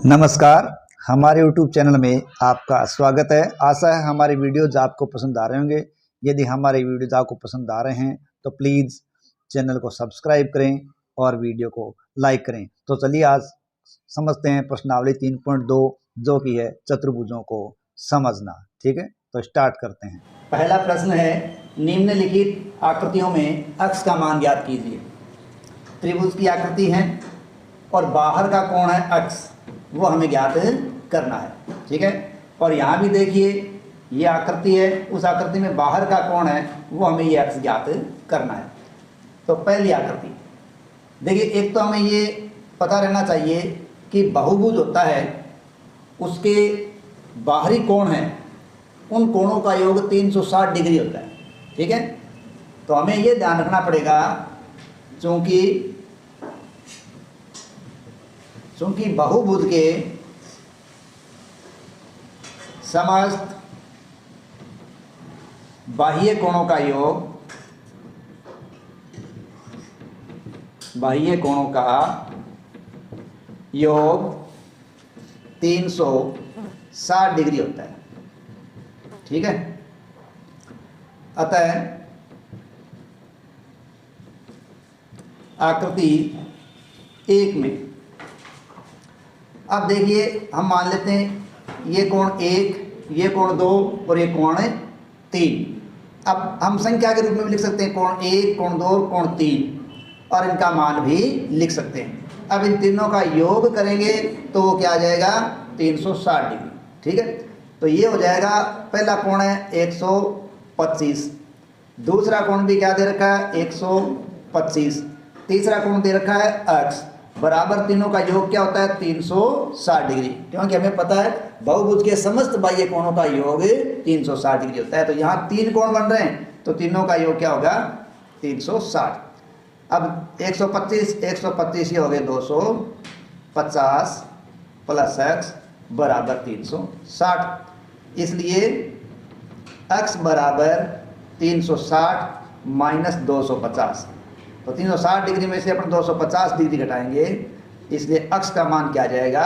नमस्कार, हमारे YouTube channel में आपका स्वागत है। आशा है हमारे वीडियोज़ आपको पसंद आ रहे होंगे। यदि हमारे वीडियोज़ आपको पसंद आ रहे हैं तो प्लीज़ चैनल को सब्सक्राइब करें और वीडियो को लाइक करें। तो चलिए आज समझते हैं प्रश्नावली 3.2 जो कि है चतुर्भुजों को समझना। ठीक है, तो स्टार्ट करते हैं। पहला प्रश्न है, निम्नलिखित आकृतियों में अक्ष का मान ज्ञात कीजिए। त्रिभुज की आकृति है और बाहर का कोण है अक्ष, वो हमें ज्ञात करना है। ठीक है, और यहाँ भी देखिए ये आकृति है, उस आकृति में बाहर का कोण है, वो हमें ये अक्ष ज्ञात करना है। तो पहली आकृति देखिए, एक तो हमें ये पता रहना चाहिए कि बहुभुज होता है, उसके बाहरी कोण हैं, उन कोणों का योग 360 डिग्री होता है। ठीक है, तो हमें ये ध्यान रखना पड़ेगा चूंकि बहुभुज के समस्त बाह्य कोणों का योग 360 डिग्री होता है। ठीक है, अतः आकृति 1 में अब देखिए हम मान लेते हैं ये कोण 1, ये कोण 2 और ये कोण 3। अब हम संख्या के रूप में भी लिख सकते हैं कोण 1, कोण 2, कोण 3 और इनका मान भी लिख सकते हैं। अब इन तीनों का योग करेंगे तो वो क्या आ जाएगा 360 डिग्री। ठीक है, तो ये हो जाएगा, पहला कोण है 125, दूसरा कोण भी क्या दे रखा है 125, तीसरा कोण दे रखा है अक्ष, बराबर तीनों का योग क्या होता है 360 डिग्री, क्योंकि हमें पता है बहुभुज के समस्त बाह्य कोणों का योग 360 डिग्री होता है। तो यहाँ 3 कोण बन रहे हैं तो तीनों का योग क्या होगा 360। अब 125 ये हो गए 250 प्लस अक्ष बराबर 360, इसलिए अक्ष बराबर 360 माइनस 250। तो 360 डिग्री में से अपन 250 डिग्री घटाएंगे, इसलिए अक्ष का मान क्या आ जाएगा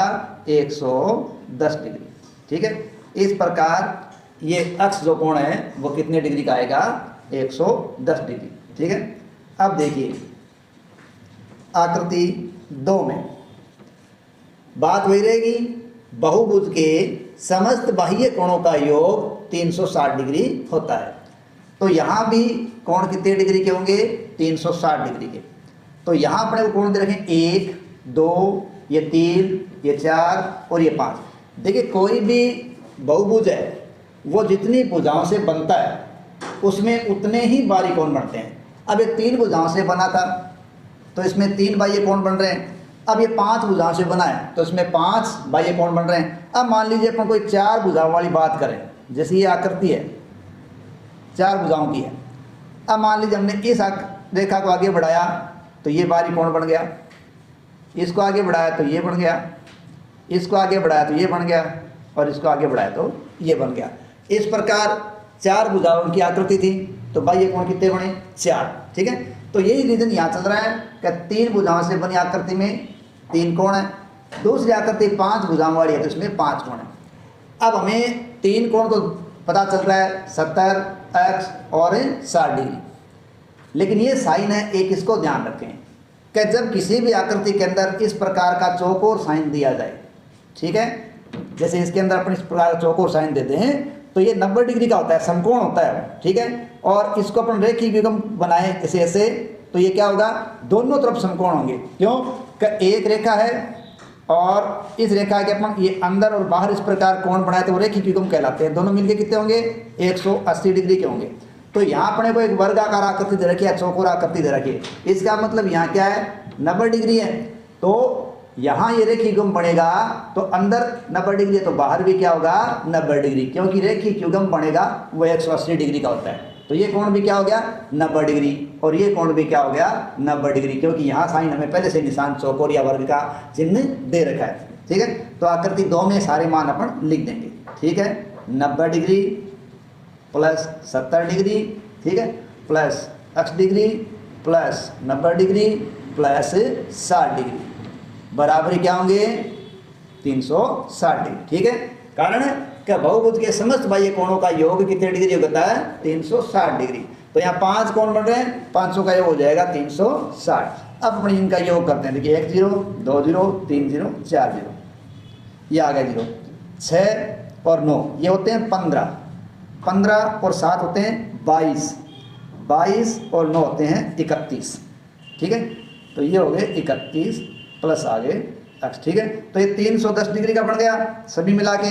110 डिग्री। ठीक है, इस प्रकार ये अक्ष जो कोण है वो कितने डिग्री का आएगा 110 डिग्री। ठीक है, अब देखिए आकृति 2 में बात वही रहेगी, बहुभुज के समस्त बाह्य कोणों का योग 360 डिग्री होता है। तो यहाँ भी कोण कितने डिग्री के होंगे 360 डिग्री के। तो यहाँ अपने को कोण दे रखें 1, 2, ये 3, ये 4 और ये 5। देखिए कोई भी बहुभुज है वो जितनी भुजाओं से बनता है उसमें उतने ही बारी कोण बनते हैं। अब ये 3 भुजाओं से बना था तो इसमें 3 बाह्य कोण बन रहे हैं। अब ये 5 भुजाओं से बना है तो इसमें 5 बाह्य कोण बन रहे हैं। अब मान लीजिए अपन कोई 4 भुजाओं वाली बात करें, जैसे ये आकृति है 4 भुजाओं की है। अब मान लीजिए हमने इस रेखा को आगे बढ़ाया तो ये बाहरी कोण बन गया, इसको आगे बढ़ाया तो ये बन गया, इसको आगे बढ़ाया तो ये बन गया और इसको आगे बढ़ाया तो ये बन गया। इस प्रकार 4 भुजाओं की आकृति थी तो बाह्य कोण कितने बने 4। ठीक है, तो यही रीजन यहाँ चल रहा है कि 3 भुजाओं से बनी आकृति में 3 कोण है, दूसरी आकृति 5 भुजाओं वाली है तो इसमें 5 कोण है। अब हमें 3 कोण तो पता चल रहा है 70, अक्ष और 60 डिग्री, लेकिन ये साइन है एक, इसको ध्यान रखें कि जब किसी भी आकृति के अंदर इस प्रकार का चौकोर साइन दिया जाए, ठीक है, जैसे इसके अंदर अपन इस प्रकार का चौकोर साइन देते हैं तो ये 90 डिग्री का होता है, समकोण होता है। ठीक है, और इसको अपन रेखी विगम बनाए ऐसे ऐसे तो ये क्या होगा दोनों तरफ समकोण होंगे। क्यों कि एक रेखा है और इस रेखा के अपन ये अंदर और बाहर इस प्रकार कोण बनाए तो वो रेखी विगम कहलाते हैं। दोनों मिलके कितने होंगे 180 डिग्री के होंगे। तो यहाँ अपने को एक वर्गाकार आकृति दे रखी है, चौकोर आकृति दे रखी है, इसका मतलब यहाँ क्या है 90 डिग्री है। तो यहाँ ये रेखी युग्म बनेगा तो अंदर 90 डिग्री है तो बाहर भी क्या होगा 90 डिग्री, क्योंकि रेखी युग्म बनेगा वो 180 डिग्री का होता है। तो ये कोण भी क्या हो गया 90 डिग्री और ये कोण भी क्या हो गया 90 डिग्री, क्योंकि यहाँ साइन हमें पहले से निशान चौकोर या वर्ग का चिन्ह दे रखा है। ठीक है, तो आकृति 2 में सारे मान अपन लिख देंगे। ठीक है, 90 डिग्री प्लस 70 डिग्री, ठीक है, plus x degree plus 90 degree plus 60 degree बराबर क्या होंगे 360 डिग्री। ठीक है, कारण क्या बहुभुज के समस्त बाह्य कोणों का योग कितने डिग्री होता है? 360 डिग्री। तो यहाँ 5 कोण बन रहे हैं, 500 का योग हो जाएगा 360। अब अपने इनका योग करते हैं। देखिए 1 0 2 0 3 0 4 0, ये आ गया 0। 6 और 9 ये होते हैं 15, 15 और 7 होते हैं 22, 22 और 9 होते हैं 31। ठीक है, तो ये हो गए 31 प्लस आगे x। ठीक है, तो ये 310 डिग्री का बन गया सभी मिला के,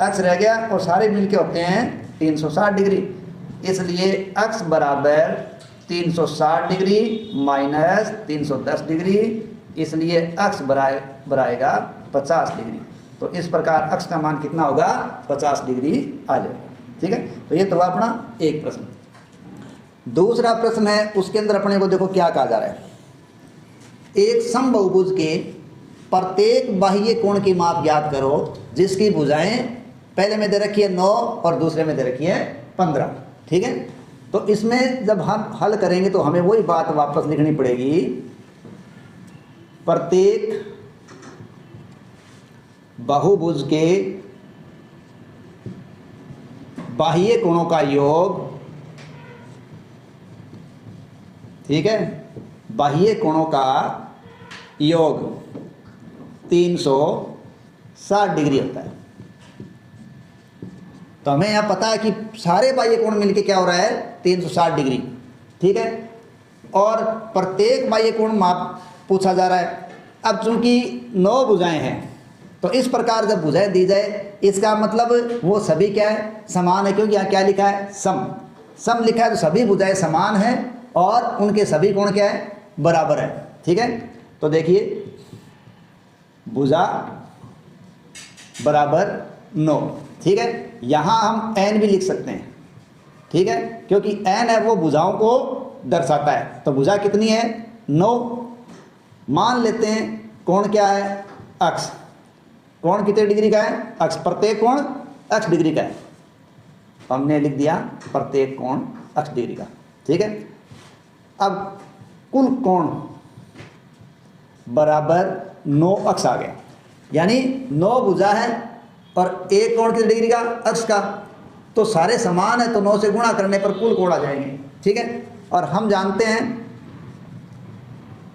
x रह गया और सारे मिलके होते हैं 360 डिग्री। इसलिए x बराबर 360 डिग्री माइनस 310 डिग्री, इसलिए x बराएगा 50 डिग्री। तो इस प्रकार x का मान कितना होगा? 50 डिग्री आ जाएगा। ठीक है, तो ये तो अपना एक प्रश्न। दूसरा प्रश्न है, उसके अंदर अपने को देखो क्या कहा जा रहा है। एक समबाहुभुज के प्रत्येक बाह्य कोण की माप ज्ञात करो जिसकी भुजाएं पहले में दे रखी है 9 और दूसरे में दे रखी है 15। ठीक है, तो इसमें जब हम हल करेंगे तो हमें वही बात वापस लिखनी पड़ेगी। प्रत्येक बहुभुज के बाह्य कोणों का योग, ठीक है, बाह्य कोणों का योग 360 डिग्री होता है। तो हमें यहाँ पता है कि सारे बाह्य कोण मिलके क्या हो रहा है? 360 डिग्री। ठीक है, और प्रत्येक बाह्य कोण माप पूछा जा रहा है। अब चूंकि 9 भुजाएं हैं तो इस प्रकार जब भुजाएं दी जाए इसका मतलब वो सभी क्या है? समान है, क्योंकि यहाँ क्या लिखा है? सम। सम लिखा है तो सभी भुजाएं समान हैं और उनके सभी कोण क्या है? बराबर है। ठीक है, तो देखिए भुजा बराबर 9। ठीक है, यहाँ हम n भी लिख सकते हैं। ठीक है, क्योंकि n है वो भुजाओं को दर्शाता है। तो भुजा कितनी है? 9। मान लेते हैं कोण क्या है? x। कोण कितने डिग्री का है? x। प्रत्येक कोण x डिग्री का है। हमने लिख दिया प्रत्येक कोण x डिग्री का। ठीक है, अब कुल कोण बराबर 9x आ गया, यानी 9 भुजा है और एक कोण कितने डिग्री का? x का। तो सारे समान है तो 9 से गुणा करने पर कुल कोण आ जाएंगे। ठीक है, और हम जानते हैं,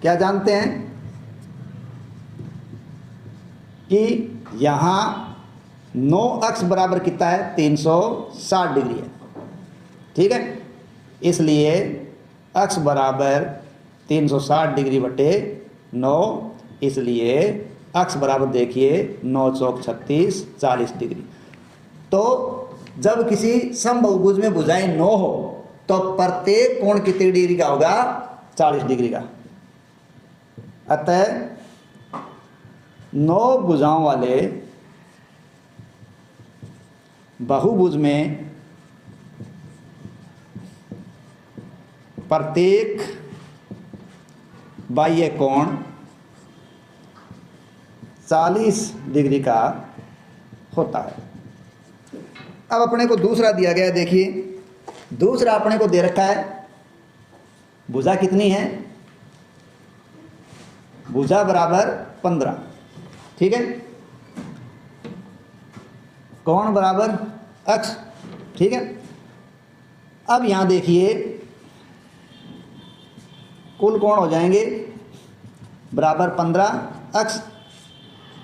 क्या जानते हैं कि यहाँ 9x बराबर कितना है? 360 डिग्री है। ठीक है, इसलिए x बराबर 360 डिग्री बटे 9, इसलिए x बराबर देखिए 9 चौक 36, 40 डिग्री। तो जब किसी समबाहुभुज में भुजाएं 9 हो तो प्रत्येक कोण कितनी डिग्री का होगा? 40 डिग्री का। अतः 9 भुजाओं वाले बहुभुज में प्रत्येक बाह्य कोण 40 डिग्री का होता है। अब अपने को दूसरा दिया गया है। देखिए दूसरा अपने को दे रखा है, भुजा कितनी है? भुजा बराबर 15। ठीक है, कोण बराबर x। ठीक है, अब यहाँ देखिए कुल कोण हो जाएंगे बराबर 15x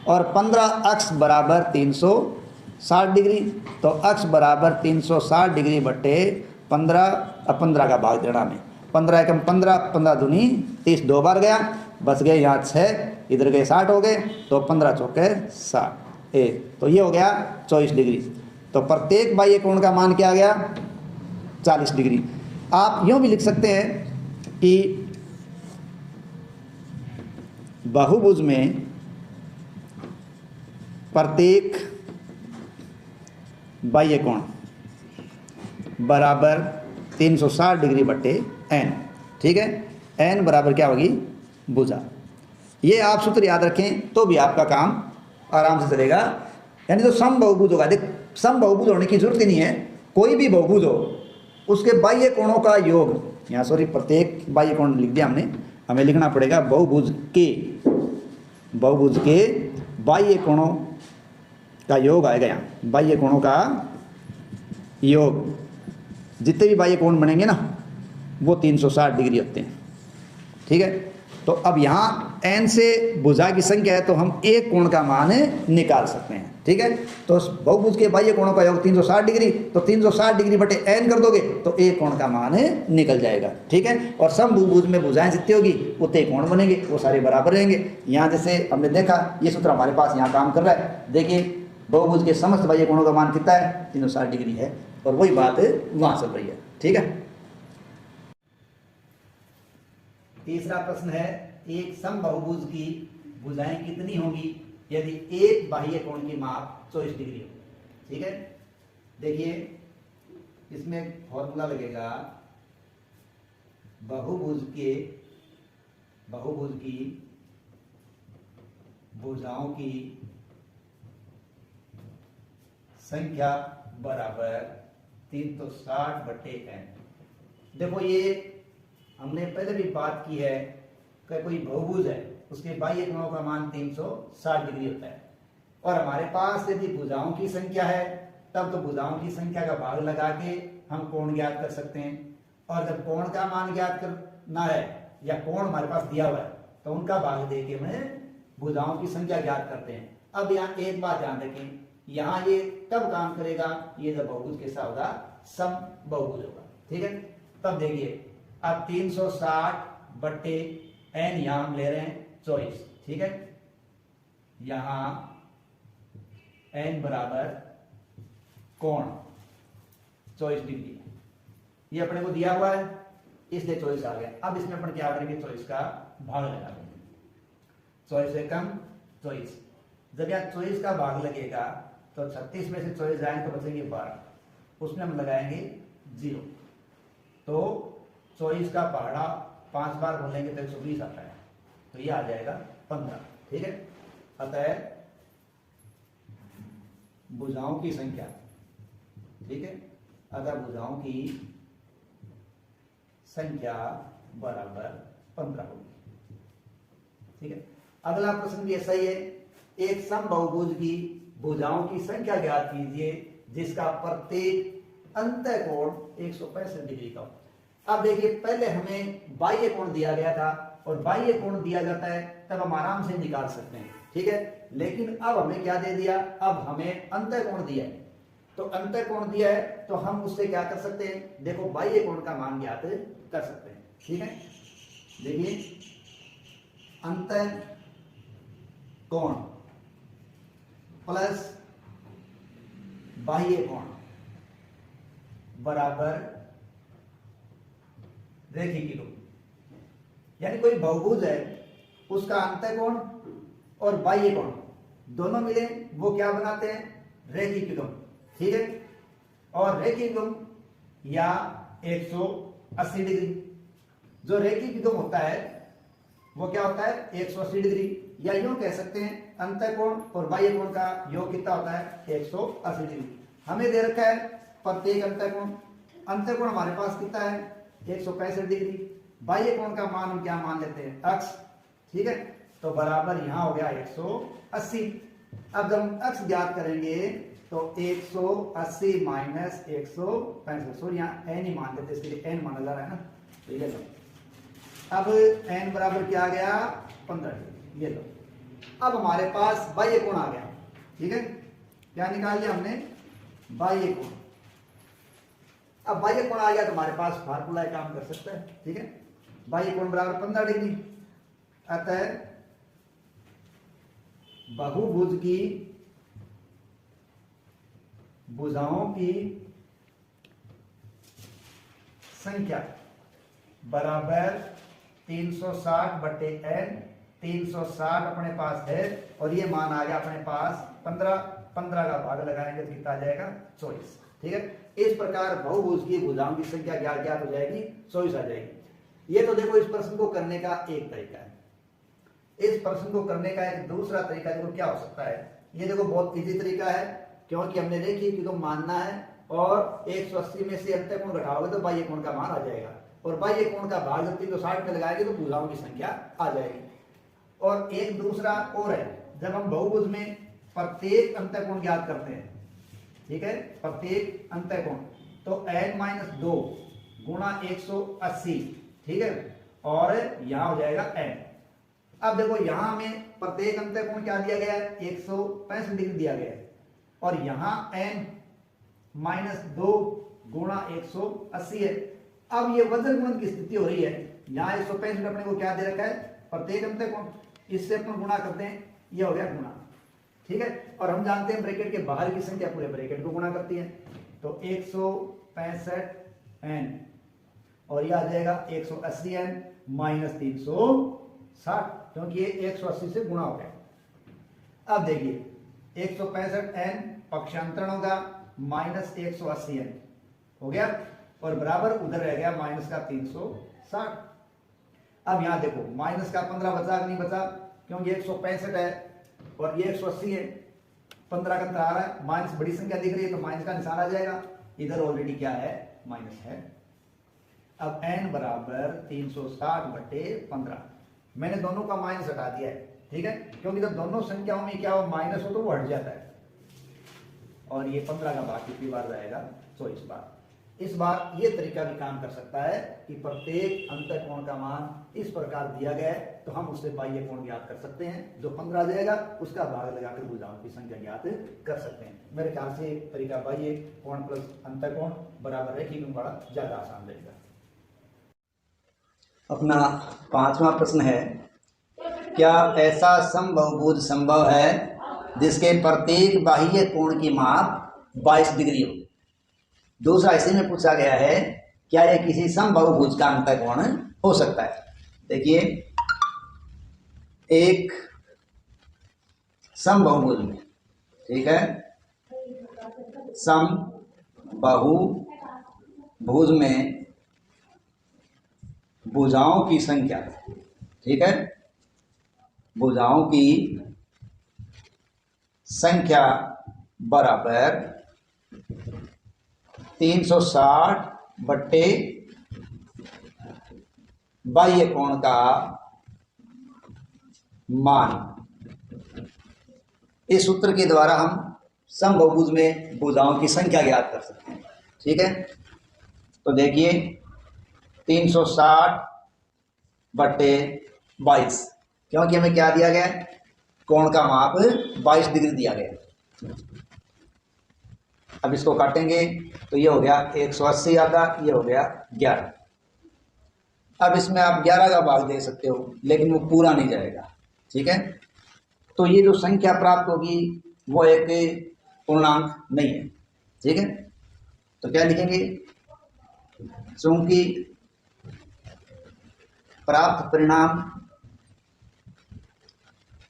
और 15x बराबर 360 डिग्री। तो x बराबर 360 डिग्री बटे 15, अब 15 का भाग देना में, 15 एकम 15, 15 दूनी 30, 2 बार गया, बच गए यहाँ 6, इधर गए 60 हो गए, तो 15 चौके 60 तो ये हो गया 24 डिग्री। तो प्रत्येक बाह्य कोण का मान क्या आ गया? 40 डिग्री। आप यूँ भी लिख सकते हैं कि बहुभुज में प्रत्येक बाह्य कोण बराबर 360 डिग्री बटे n। ठीक है, n बराबर क्या होगी? भुजा। ये आप सूत्र याद रखें तो भी आपका काम आराम से चलेगा। यानी तो सम बहुभुज होगा। देख, सम बहुभुज होने की जरूरत ही नहीं है, कोई भी बहुभुज हो उसके बाह्य कोणों का योग, यहाँ सॉरी प्रत्येक बाह्य कोण लिख दिया हमने, हमें लिखना पड़ेगा बहुभुज के बाह्य कोणों का योग आएगा यहाँ, बाह्य कोणों का योग, जितने भी बाह्य कोण बनेंगे ना वो 360 डिग्री होते हैं। ठीक है, तो अब यहाँ n से भुजा की संख्या है तो हम एक कोण का मान निकाल सकते हैं। ठीक है, तो बहुभुज के बाह्य कोणों का योग 360 डिग्री, तो 360 डिग्री बटे n कर दोगे तो एक कोण का मान निकल जाएगा। ठीक है, और समभुज में भुजाएं जितनी होगी उतने कोण बनेंगे, वो सारे बराबर रहेंगे। यहाँ जैसे हमने देखा ये सूत्र हमारे पास यहाँ काम कर रहा है। देखिए बहुभुज के समस्त बाह्य कोणों का मान कितना है, 360 डिग्री है, और वही बात वहाँ चल रही है। ठीक है, तीसरा प्रश्न है, एक समबाहुभुज की भुजाएं कितनी होंगी यदि एक बाह्य कोण की माप 24 डिग्री हो। ठीक है, देखिए इसमें फॉर्मूला लगेगा, बहुभुज की भुजाओं की संख्या बराबर 360 बटे n। देखो ये हमने पहले भी बात की है कि कोई बहुभुज है उसके बाह्य कोणों का मान 360 डिग्री होता है, और हमारे पास यदि भुजाओं की संख्या है तब तो भुजाओं की संख्या का भाग लगा के हम कोण ज्ञात कर सकते हैं, और जब कोण का मान ज्ञात करना है या कोण हमारे पास दिया हुआ है तो उनका भाग दे के हमें भुजाओं की संख्या ज्ञात करते हैं। अब यहाँ एक बात ध्यान रखें, यहाँ ये तब काम करेगा ये जब बहुभुज कैसा होगा, सम बहुभुज होगा। ठीक है, तब देखिए अब 360 बट्टे n यहां हम ले रहे हैं 24। ठीक है, यहां n बराबर कोण 24 डिग्री, ये अपने को दिया हुआ है इसलिए 24 आ गया। अब इसमें अपन क्या करेंगे, 24 का भाग लगा देंगे, 24 से कम 24। जब यहाँ 24 का भाग लगेगा तो 36 में से 24 जाएंगे तो बचेंगे 12, उसमें हम लगाएंगे 0, तो 24 का पहाड़ा 5 बार बोलेंगे तो 120 आता है, तो ये आ जाएगा 15। ठीक है, अतः भुजाओं की संख्या, ठीक है, अतः भुजाओं की संख्या बराबर 15 होगी। ठीक है, अगला प्रश्न भी ऐसा ही है, एक समबाहुभुज की भुजाओं की संख्या ज्ञात कीजिए जिसका प्रत्येक अंतःकोण 165 डिग्री का हो। अब देखिए पहले हमें बाह्य कोण दिया गया था, और बाह्य कोण दिया जाता है तब हम आराम से निकाल सकते हैं। ठीक है, लेकिन अब हमें क्या दे दिया, अब हमें अंतःकोण दिया है, तो अंतःकोण दिया है तो हम उससे क्या कर सकते हैं, देखो बाह्य कोण का मान ज्ञात कर सकते हैं। ठीक है, देखिए अंतःकोण प्लस बाह्य कोण बराबर रेखीय कोण, यानी कोई बहुभुज है उसका अंतःकोण और बाह्य कोण दोनों मिले वो क्या बनाते हैं, रेखीय कोण। ठीक है, और रेखीय कोण या 180 डिग्री, जो रेखीय कोण होता है वो क्या होता है 180 डिग्री, या यूं कह सकते हैं अंतःकोण और बाह्य कोण का योग कितना होता है 180 डिग्री। हमें दे रखा है प्रत्येक अंतःकोण हमारे पास कितना है 165 डिग्री, बाह्य कोण का मान हम क्या मान लेते हैं अक्ष। ठीक है, तो बराबर यहां हो गया 180। अब जब हम अक्ष ज्ञात करेंगे तो 180 माइनस 165, सॉरी यहाँ n ही मान देते, इसके लिए n माना जा रहा है ना, तो ये लो। अब n बराबर क्या आ गया 15 डिग्री, ये लो। अब हमारे पास बाह्य कोण आ गया। ठीक है, क्या निकाल लिया हमने, बाह्य कोण। अब बाह्य कोण आ गया तो हमारे पास फार्मूला काम कर सकता है। ठीक है, बाह्य कोण बराबर 15 डिग्री, अतः बहुभुज की भुजाओं की संख्या बराबर 360 बटे n। 360 अपने पास है और ये मान आ गया अपने पास 15, 15 का भाग लगाएंगे तो कितना आ जाएगा 24। ठीक है, इस प्रकार बहुभुज की भुजाओं की संख्या ज्ञात हो जाएगी 24 आ जाएगी। ये तो देखो इस प्रश्न को करने का एक तरीका है। इस प्रश्न को करने का एक दूसरा तरीका देखो क्या हो सकता है, ये देखो बहुत इजी तरीका है, क्योंकि हमने देखी कि तो मानना है और 180 में से अंतःकोण घटाओगे तो बाह्य कोण का मान आ जाएगा, और बाह्य कोण का भाग जब 360 में लगाएंगे तो भुजाओं की संख्या आ जाएगी। और एक दूसरा और है, जब हम बहुभुज में प्रत्येक अंतःकोण ज्ञात करते हैं, ठीक है, प्रत्येक अंतःकोण, तो n-2 गुणा 180, ठीक है, और यहां हो जाएगा n। अब देखो यहां हमें प्रत्येक अंतःकोण क्या दिया गया है, 165 डिग्री दिया गया है, और यहां n-2 गुणा 180 है। अब ये वज्र गुणन की स्थिति हो रही है, यहां 165 अपने को क्या दे रखा है, प्रत्येक अंतःकोण, इससे अपन गुणा करते हैं, ये हो गया गुणा, ठीक है, और हम जानते हैं ब्रैकेट के बाहर की संख्या पूरे ब्रैकेट को गुणा करती है, तो 165n और यह आ जाएगा 180n माइनस 360, क्योंकि ये 180 से गुणा हो गया। अब देखिए 165n पक्षांतरण होगा माइनस 180n हो गया, और बराबर उधर रह गया माइनस का 360। अब यहां देखो माइनस का 15 बचा कि नहीं बचा, क्योंकि 165 है और ये 180 है, 15 का अंतर आ रहा है, माइनस बड़ी संख्या दिख रही है तो माइनस का निशान आ जाएगा, इधर ऑलरेडी क्या है, माइनस है। अब n बराबर 360/15, मैंने दोनों का माइनस हटा दिया है, ठीक है, क्योंकि जब दोनों संख्याओं में क्या हो माइनस हो तो वो हट जाता है, और ये 15 का भाग कितनी बार जाएगा, 24 बार। इस बार ये तरीका भी काम कर सकता है कि प्रत्येक अंतःकोण का मान इस प्रकार दिया गया है तो हम उससे बाह्य कोण ज्ञात कर सकते हैं, जो 15 जाएगा उसका भाग लगाकर भुजाओं की संख्या ज्ञात कर सकते हैं। मेरे ख्याल से तरीका बाह्य कोण प्लस अंतःकोण बराबर रैखिक गुण बड़ा ज्यादा आसान रहेगा। अपना 5वां प्रश्न है, क्या ऐसा समबहुभुज संभव है जिसके प्रत्येक बाह्य कोण की माप 22 डिग्री हो। दूसरा इसी में पूछा गया है, क्या यह किसी समबहुभुज का अंतःकोण हो सकता है। देखिए एक समबहुभुज में, ठीक है, समबहुभुज में भुजाओं की संख्या, ठीक है, भुजाओं की संख्या बराबर 360 बाह्य कोण का मान। इस सूत्र के द्वारा हम समबहुभुज में भुजाओं की संख्या ज्ञात कर सकते हैं, ठीक है। तो देखिए 360/22, क्योंकि हमें क्या दिया गया है, कोण का माप 22 डिग्री दिया गया। अब इसको काटेंगे तो ये हो गया 180 आता, ये हो गया 11। अब इसमें आप 11 का भाग दे सकते हो, लेकिन वो पूरा नहीं जाएगा, ठीक है। तो ये जो संख्या प्राप्त होगी वो एक पूर्णांक नहीं है, ठीक है। तो क्या लिखेंगे, चूंकि प्राप्त परिणाम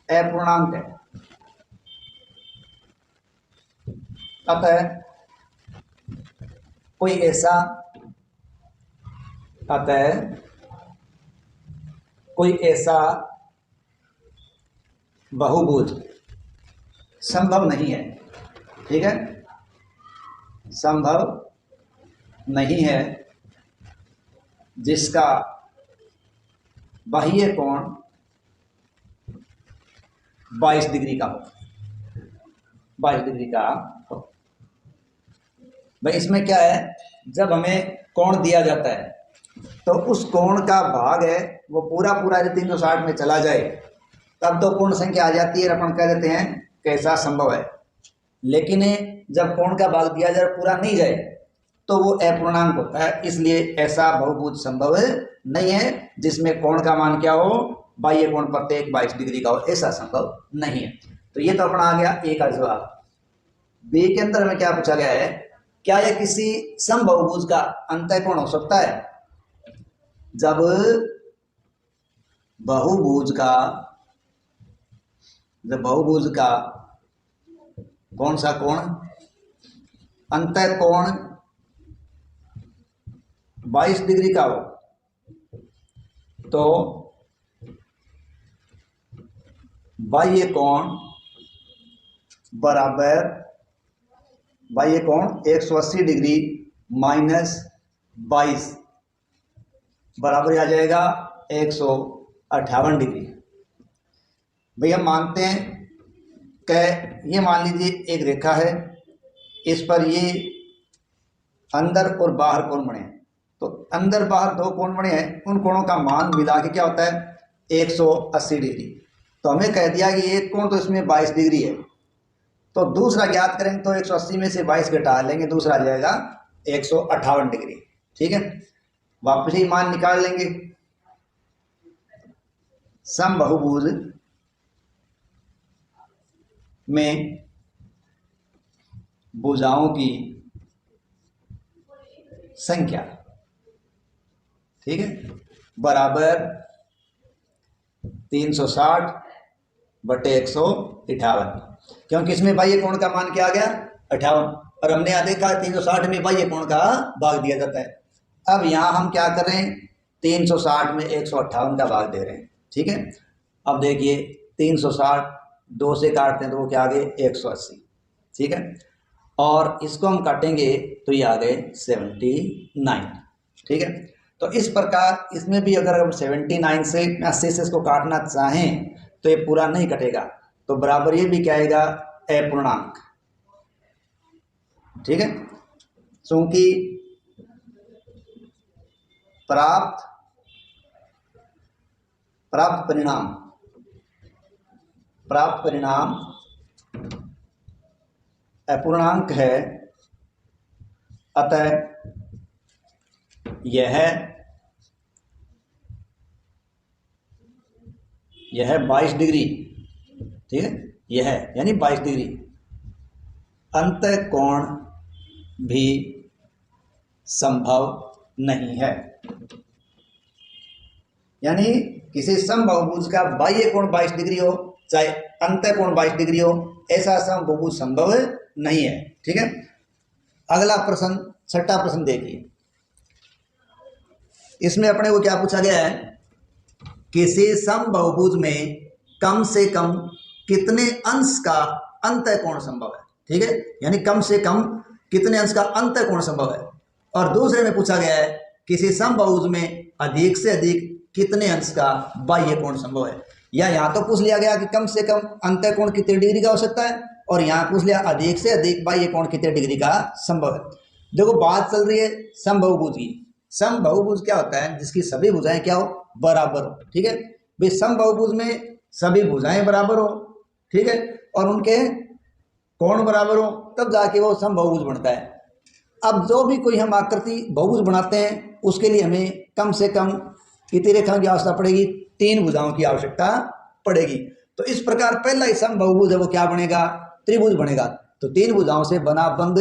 अपूर्णांक है, अतः कोई ऐसा बहुभुज संभव नहीं है, ठीक है, संभव नहीं है जिसका बाह्य कोण 22 डिग्री का हो, 22 डिग्री का हो। भाई इसमें क्या है, जब हमें कोण दिया जाता है तो उस कोण का भाग है वो पूरा पूरा 360 में चला जाए तब तो पूर्ण संख्या आ जाती है, अपन कह देते हैं कैसा संभव है। लेकिन जब कोण का भाग दिया जाए पूरा नहीं जाए तो वो अपूर्णांक होता है, इसलिए ऐसा बहुभुज संभव नहीं है जिसमें कोण का मान क्या हो, बाह्य कोण प्रत्येक 22 डिग्री का हो, ऐसा संभव नहीं है। तो ये तो अपना आ गया ए का जवाब। बी के अंदर हमें क्या पूछा गया है, क्या यह किसी समबहुभुज का अंतःकोण हो सकता है। जब बहुभुज का कौन सा कोण, अंतःकोण 22 डिग्री का हो तो बाह्य कोण बराबर, बाह्य कोण 180 डिग्री माइनस 22 बराबर आ जाएगा 158 डिग्री। भैया मानते हैं ये मान लीजिए एक रेखा है, इस पर ये अंदर और बाहर कोण बने हैं, तो अंदर बाहर दो कोण बने हैं, उन कोणों का मान मिला के क्या होता है 180 डिग्री। तो हमें कह दिया कि एक कोण तो इसमें 22 डिग्री है, तो दूसरा ज्ञात करेंगे तो 180 में से 22 घटा लेंगे, दूसरा आ जाएगा 158 डिग्री। ठीक है, वापस ही मान निकाल लेंगे। समबाहुभुज में भुजाओं की संख्या, ठीक है, बराबर 360 बटे 158, क्योंकि इसमें बाह्य कोण का मान क्या आ गया 58, और हमने यहाँ देखा 360 में बाह्य कोण का भाग दिया जाता है। अब यहाँ हम क्या कर रहे हैं 360 में 158 का भाग दे रहे हैं। ठीक है, अब देखिए 360 2 से काटते हैं तो वो क्या आ गए 180। ठीक है, और इसको हम काटेंगे तो ये आ गए 79। ठीक है, तो इस प्रकार इसमें भी अगर हम 79 से 80 से इसको काटना चाहें तो ये पूरा नहीं कटेगा, तो बराबर ये भी क्या आएगा अपूर्णांक। ठीक है, क्योंकि प्राप्त परिणाम अपूर्णांक है, अतः यह 22 डिग्री, ठीक है, यह यानी 22 डिग्री अंतःकोण भी संभव नहीं है। यानी किसी समबाहुभुज का बाह्य कोण 22 डिग्री हो चाहे अंतःकोण 22 डिग्री हो, ऐसा समबाहुभुज संभव नहीं है। ठीक है, अगला प्रश्न, छठा प्रश्न देखिए। इसमें अपने को क्या पूछा गया है, किसी समबाहुभुज में कम से कम कितने अंश का अंतःकोण संभव है। ठीक है, यानी कम से कम कितने अंश का अंतःकोण संभव है। और दूसरे में पूछा गया है किसी समबाहुभुज में अधिक से अधिक कितने अंश का बाह्य कोण संभव है। या यहाँ तो पूछ लिया गया कि कम से कम अंतःकोण कितने डिग्री का हो सकता है, और यहाँ पूछ लिया अधिक से अधिक बाह्य कोण कितने डिग्री का संभव है। देखो बात चल रही है समबाहुभुज की। समबाहुभुज क्या होता है, जिसकी सभी भुजाएं क्या हो बराबर हो। ठीक है भाई, समबाहुभुज में सभी भुजाएं बराबर हो, ठीक है, और उनके कोण बराबर हो, तब जाके वो समबाहुभुज बनता है। अब जो भी कोई हम आकृति बहुभुज बनाते हैं उसके लिए हमें कम से कम कितनी रेखाओं की आवश्यकता पड़ेगी, 3 भुजाओं की आवश्यकता पड़ेगी। तो इस प्रकार पहला ही समबाहुभुज है वो क्या बनेगा, त्रिभुज बनेगा। तो 3 भुजाओं से बना बंद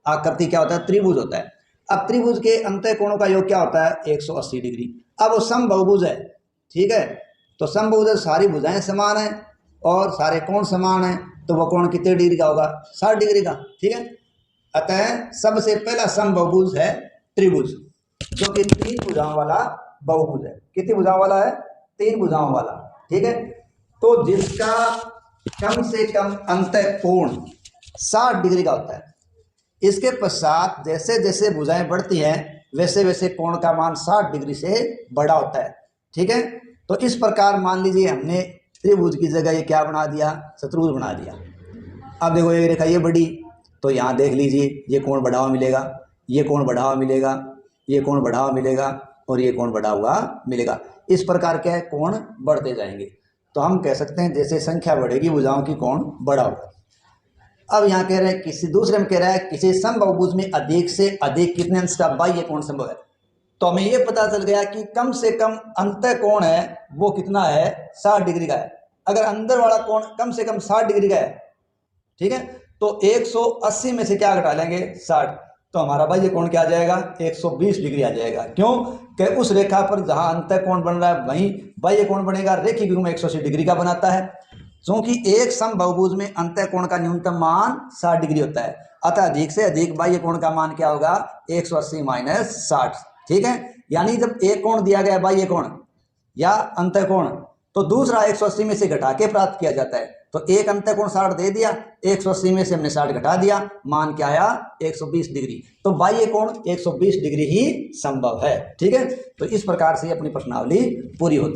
आकृति क्या होता है, त्रिभुज होता है। अब त्रिभुज के अंतःकोणों का योग क्या होता है 180 डिग्री। अब वो समबाहुभुज है, ठीक है, तो समबाहुभुज सारी भुजाएं समान है और सारे कोण समान है, तो वह कोण कितने डिग्री का होगा 60 डिग्री का। ठीक है, अतः सबसे पहला समबाहुभुज है त्रिभुज, जो कि 3 भुजाओं वाला बहुभुज है। कितनी भुजाओं वाला है, 3 भुजाओं वाला। ठीक है, तो जिसका कम से कम अंतःकोण 60 डिग्री का होता है। इसके पश्चात जैसे जैसे भुजाएं बढ़ती हैं वैसे वैसे कोण का मान 60 डिग्री से बड़ा होता है। ठीक है, तो इस प्रकार मान लीजिए हमने त्रिभुज की जगह ये क्या बना दिया, चतुर्भुज बना दिया। अब देखो ये रेखा ये बड़ी, तो यहाँ देख लीजिए ये कोण बढ़ा हुआ मिलेगा, ये कोण बढ़ा हुआ मिलेगा, ये कोण बढ़ा हुआ मिलेगा और ये कोण बढ़ा हुआ मिलेगा। इस प्रकार क्या है, कोण बढ़ते जाएंगे। तो हम कह सकते हैं जैसे संख्या बढ़ेगी भुजाओं की कोण बड़ा होगा। अब यहाँ कह रहे हैं किसी दूसरे में कह रहा है किसी समबाहुभुज में अधिक से अधिक कितने अंश का बाह्य कोण संभव है। तो हमें ये पता चल गया कि कम से कम अंतःकोण है वो कितना है 60 डिग्री का है। अगर अंदर वाला कोण कम से कम 60 डिग्री का है, ठीक है, तो 180 में से क्या घटा लेंगे 60, तो हमारा बाह्य कोण क्या आ जाएगा 120 डिग्री आ जाएगा। क्यों कि उस रेखा पर जहां अंतःकोण बन रहा है वहीं बाह्य कोण बनेगा। रेखीय विभव में 180 डिग्री का बनाता है, क्योंकि एक समबाहुभुज में अंतःकोण का न्यूनतम मान 60 डिग्री होता है। अतः अधिक से अधिक बाह्य कोण का मान क्या होगा 180 माइनस 60। ठीक है, यानी जब एक कोण दिया गया बाह्य कोण या अंतःकोण, तो दूसरा 180 में से घटा के प्राप्त किया जाता है। तो एक अंतःकोण 60 दे दिया, 180 में से हमने 60 घटा दिया, मान क्या आया 120 डिग्री। तो बाह्य कोण 120 डिग्री ही संभव है। ठीक है, तो इस प्रकार से अपनी प्रश्नावली पूरी होती है।